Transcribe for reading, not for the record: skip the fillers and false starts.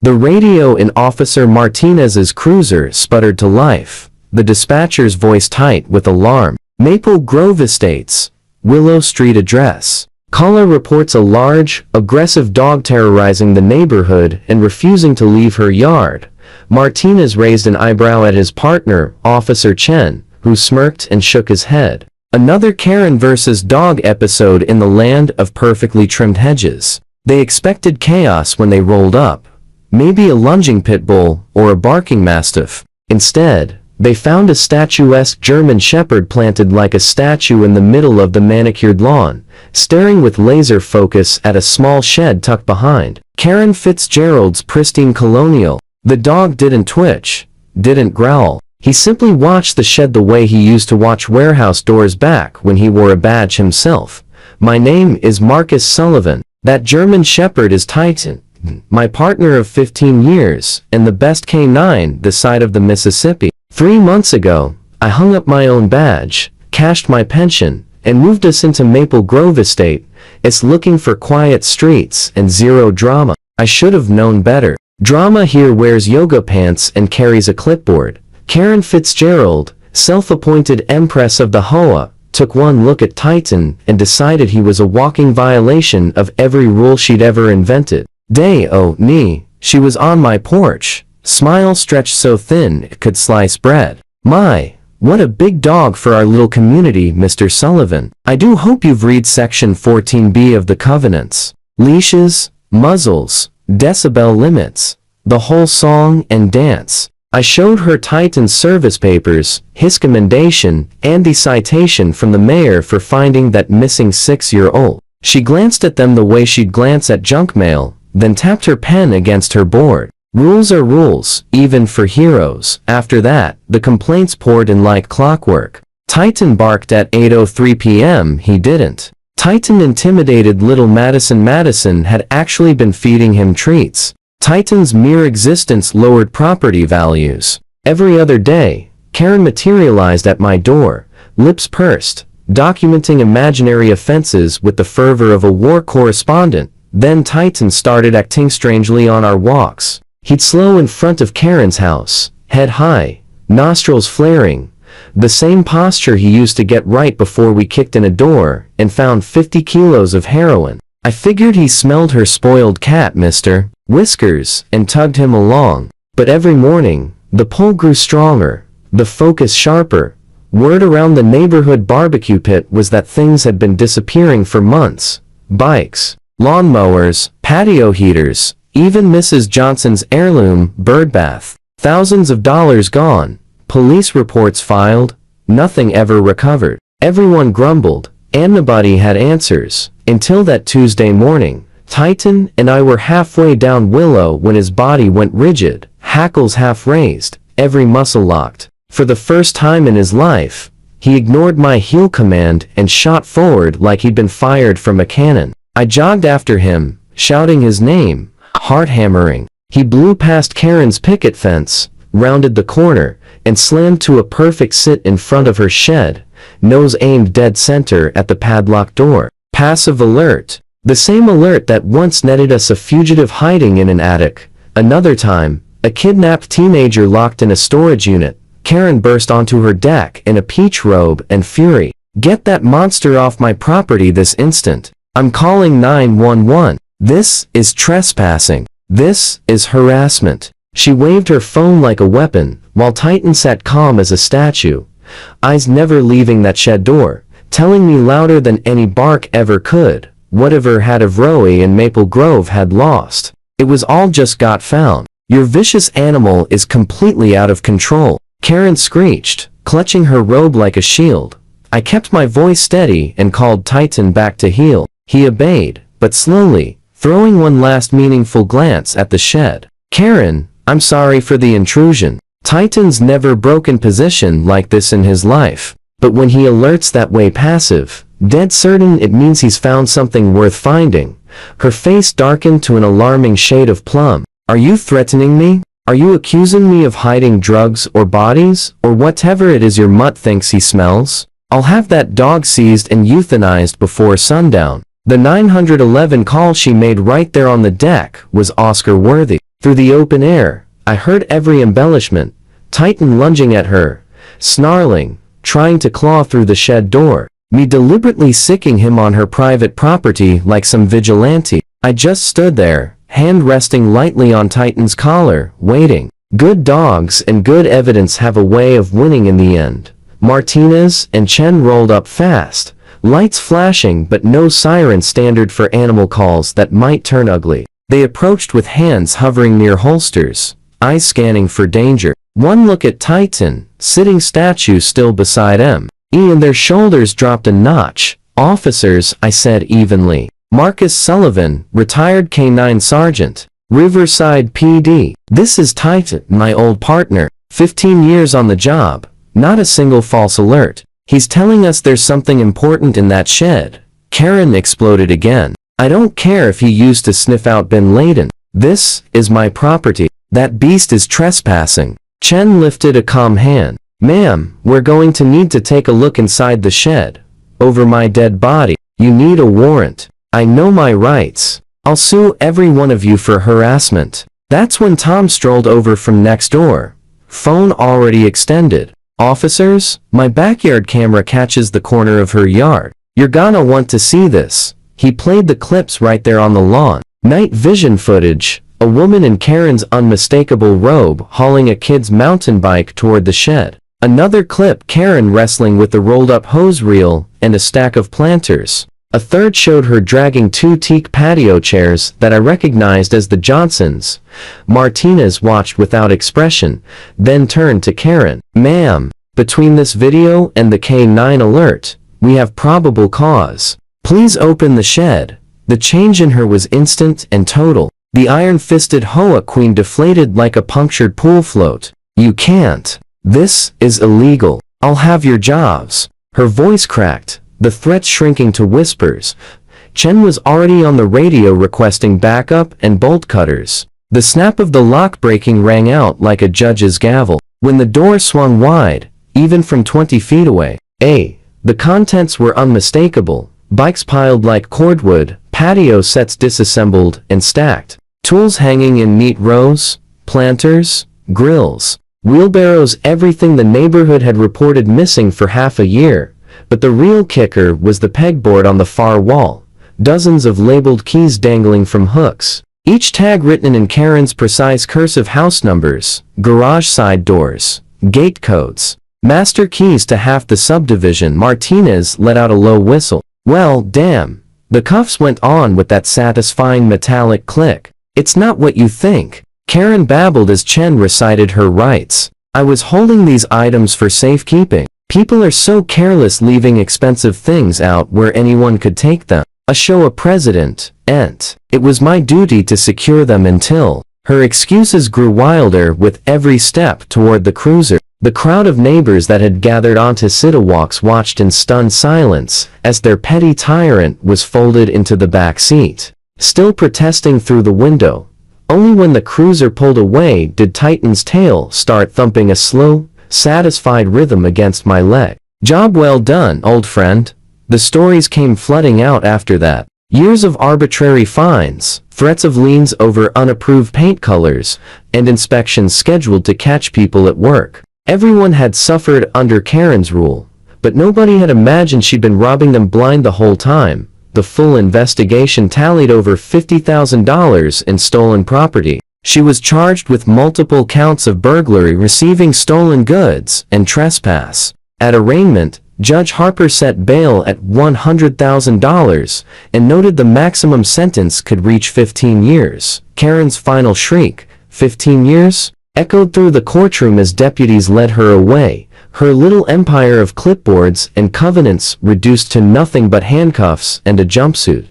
The radio in Officer Martinez's cruiser sputtered to life, the dispatcher's voice tight with alarm. Maple Grove Estates, Willow Street address. Caller reports a large, aggressive dog terrorizing the neighborhood and refusing to leave her yard. Martinez raised an eyebrow at his partner, Officer Chen, who smirked and shook his head. Another Karen versus dog episode in the land of perfectly trimmed hedges. They expected chaos when they rolled up. Maybe a lunging pit bull or a barking mastiff. Instead, they found a statuesque German shepherd planted like a statue in the middle of the manicured lawn, staring with laser focus at a small shed tucked behind. Karen Fitzgerald's pristine colonial. The dog didn't twitch, didn't growl. He simply watched the shed the way he used to watch warehouse doors back when he wore a badge himself. My name is Marcus Sullivan. That German shepherd is Titan, my partner of 15 years, and the best K9 this side of the Mississippi. 3 months ago, I hung up my own badge, cashed my pension, and moved us into Maple Grove Estate. It's looking for quiet streets and zero drama. I should have known better. Drama here wears yoga pants and carries a clipboard. Karen Fitzgerald, self-appointed Empress of the HOA, took one look at Titan and decided he was a walking violation of every rule she'd ever invented. She was on my porch. Smile stretched so thin it could slice bread. My, what a big dog for our little community, Mr. Sullivan. I do hope you've read section 14B of the covenants. Leashes, muzzles, decibel limits, the whole song and dance. I showed her Titan's service papers, his commendation, and the citation from the mayor for finding that missing 6-year-old. She glanced at them the way she'd glance at junk mail, then tapped her pen against her board. Rules are rules, even for heroes. After that, the complaints poured in like clockwork. Titan barked at 8:03 p.m. He didn't. Titan intimidated little Madison. Madison had actually been feeding him treats. Titan's mere existence lowered property values. Every other day, Karen materialized at my door, lips pursed, documenting imaginary offenses with the fervor of a war correspondent. Then Titan started acting strangely on our walks. He'd slow in front of Karen's house, head high, nostrils flaring, the same posture he used to get right before we kicked in a door and found 50 kilos of heroin. I figured he smelled her spoiled cat, Mr. Whiskers, and tugged him along. But every morning, the pull grew stronger, the focus sharper. Word around the neighborhood barbecue pit was that things had been disappearing for months. Bikes, lawnmowers, patio heaters, even Mrs. Johnson's heirloom bird bath. Thousands of dollars gone. Police reports filed. Nothing ever recovered. Everyone grumbled, and nobody had answers. Until that Tuesday morning, Titan and I were halfway down Willow when his body went rigid, hackles half raised, every muscle locked. For the first time in his life, he ignored my heel command and shot forward like he'd been fired from a cannon. I jogged after him, shouting his name, heart hammering. He blew past Karen's picket fence, rounded the corner, and slammed to a perfect sit in front of her shed, nose aimed dead center at the padlocked door. Passive alert. The same alert that once netted us a fugitive hiding in an attic. Another time, a kidnapped teenager locked in a storage unit. Karen burst onto her deck in a peach robe and fury. Get that monster off my property this instant. I'm calling 911. This is trespassing. This is harassment. She waved her phone like a weapon, while Titan sat calm as a statue, eyes never leaving that shed door, telling me louder than any bark ever could, whatever had of Rowie and Maple Grove had lost. It was all just got found. Your vicious animal is completely out of control. Karen screeched, clutching her robe like a shield. I kept my voice steady and called Titan back to heel. He obeyed, but slowly, throwing one last meaningful glance at the shed. Karen, I'm sorry for the intrusion. Titan's never broken position like this in his life, but when he alerts that way passive, dead certain it means he's found something worth finding. Her face darkened to an alarming shade of plum. Are you threatening me? Are you accusing me of hiding drugs or bodies, or whatever it is your mutt thinks he smells? I'll have that dog seized and euthanized before sundown. The 911 call she made right there on the deck was Oscar-worthy. Through the open air, I heard every embellishment. Titan lunging at her, snarling, trying to claw through the shed door. Me deliberately sicking him on her private property like some vigilante. I just stood there, hand resting lightly on Titan's collar, waiting. Good dogs and good evidence have a way of winning in the end. Martinez and Chen rolled up fast, lights flashing but no siren standard for animal calls that might turn ugly. They approached with hands hovering near holsters, eyes scanning for danger. One look at Titan, sitting statue still beside M. E and their shoulders dropped a notch. Officers, I said evenly. Marcus Sullivan, retired K-9 Sergeant. Riverside PD. This is Titan, my old partner. 15 years on the job. Not a single false alert. He's telling us there's something important in that shed. Karen exploded again. I don't care if he used to sniff out Bin Laden. This is my property. That beast is trespassing. Chen lifted a calm hand. Ma'am, we're going to need to take a look inside the shed. Over my dead body. You need a warrant. I know my rights. I'll sue every one of you for harassment. That's when Tom strolled over from next door. Phone already extended. Officers, my backyard camera catches the corner of her yard. You're gonna want to see this. He played the clips right there on the lawn. Night vision footage. A woman in Karen's unmistakable robe hauling a kid's mountain bike toward the shed. Another clip, Karen wrestling with the rolled-up hose reel and a stack of planters. A third showed her dragging two teak patio chairs that I recognized as the Johnsons. Martinez watched without expression, then turned to Karen. Ma'am, between this video and the K-9 alert, we have probable cause. Please open the shed. The change in her was instant and total. The iron-fisted HOA queen deflated like a punctured pool float. You can't. This is illegal. I'll have your jobs. Her voice cracked, the threats shrinking to whispers. Chen was already on the radio requesting backup and bolt cutters. The snap of the lock breaking rang out like a judge's gavel. When the door swung wide, even from 20 feet away, the contents were unmistakable. Bikes piled like cordwood, patio sets disassembled and stacked. Tools hanging in neat rows, planters, grills, wheelbarrows, everything the neighborhood had reported missing for half a year. But the real kicker was the pegboard on the far wall. Dozens of labeled keys dangling from hooks. Each tag written in Karen's precise cursive: house numbers, garage side doors, gate codes, master keys to half the subdivision. Martinez let out a low whistle. Well, damn. The cuffs went on with that satisfying metallic click. It's not what you think. Karen babbled as Chen recited her rights. I was holding these items for safekeeping. People are so careless leaving expensive things out where anyone could take them. A HOA president, and it was my duty to secure them until. Her excuses grew wilder with every step toward the cruiser. The crowd of neighbors that had gathered onto sidewalks watched in stunned silence as their petty tyrant was folded into the back seat, still protesting through the window. Only when the cruiser pulled away did Titan's tail start thumping a slow, satisfied rhythm against my leg. Job well done, old friend. The stories came flooding out after that. Years of arbitrary fines, threats of liens over unapproved paint colors, and inspections scheduled to catch people at work. Everyone had suffered under Karen's rule, but nobody had imagined she'd been robbing them blind the whole time. The full investigation tallied over $50,000 in stolen property. She was charged with multiple counts of burglary, receiving stolen goods, and trespass. At arraignment, Judge Harper set bail at $100,000 and noted the maximum sentence could reach 15 years. Karen's final shriek, 15 years, echoed through the courtroom as deputies led her away, her little empire of clipboards and covenants reduced to nothing but handcuffs and a jumpsuit.